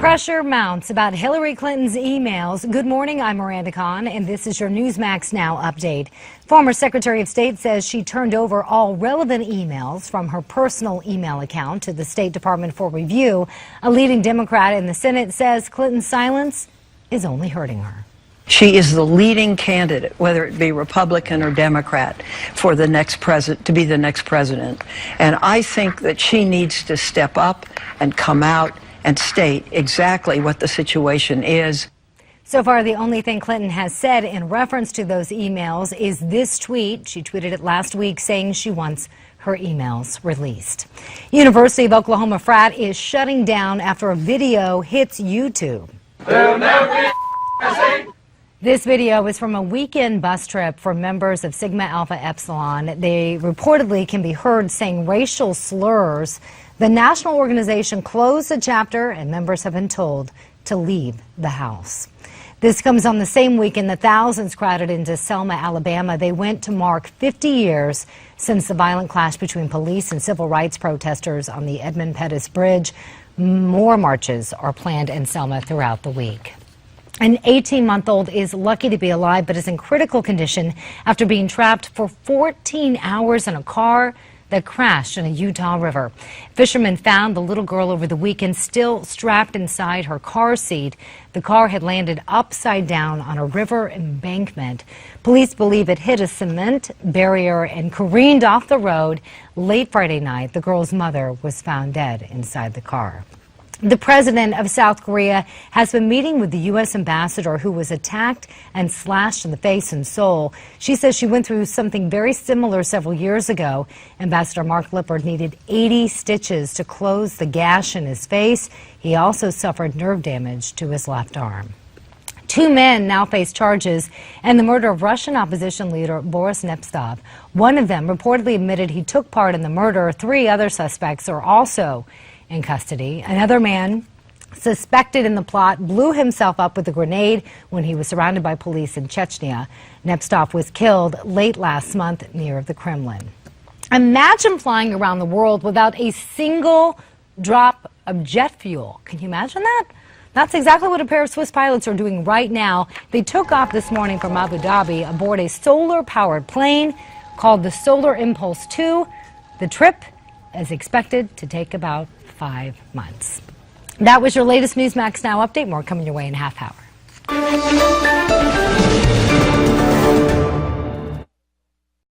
Pressure mounts about Hillary Clinton's emails. Good morning, I'm Miranda Khan, and this is your Newsmax Now update. Former Secretary of State says she turned over all relevant emails from her personal email account to the State Department for review. A leading Democrat in the Senate says Clinton's silence is only hurting her. She is the leading candidate, whether it be Republican or Democrat, for the next president, to be the next president. And I think that she needs to step up and come out and state exactly what the situation is. So far, the only thing Clinton has said in reference to those emails is this tweet. She tweeted it last week saying she wants her emails released. University of Oklahoma frat is shutting down after a video hits YouTube. This video is from a weekend bus trip for members of Sigma Alpha Epsilon. They reportedly can be heard saying racial slurs. The national organization closed the chapter, and members have been told to leave the house. This comes on the same weekend that thousands crowded into Selma, Alabama. They went to mark 50 years since the violent clash between police and civil rights protesters on the Edmund Pettus Bridge. More marches are planned in Selma throughout the week. An 18-month-old is lucky to be alive, but is in critical condition after being trapped for 14 hours in a car that crashed in a Utah river. Fishermen found the little girl over the weekend still strapped inside her car seat. The car had landed upside down on a river embankment. Police believe it hit a cement barrier and careened off the road. Late Friday night, the girl's mother was found dead inside the car. The president of South Korea has been meeting with the U.S. ambassador who was attacked and slashed in the face in Seoul. She says she went through something very similar several years ago. Ambassador Mark Lippert needed 80 stitches to close the gash in his face. He also suffered nerve damage to his left arm. Two men now face charges in the murder of Russian opposition leader Boris Nemtsov. One of them reportedly admitted he took part in the murder. Three other suspects are also in custody. Another man suspected in the plot blew himself up with a grenade when he was surrounded by police in Chechnya. Nemtsov was killed late last month near the Kremlin. Imagine flying around the world without a single drop of jet fuel. Can you imagine that? That's exactly what a pair of Swiss pilots are doing right now. They took off this morning from Abu Dhabi aboard a solar-powered plane called the Solar Impulse 2. The trip is expected to take about 5 months. That was your latest Newsmax Now update. More coming your way in a half hour.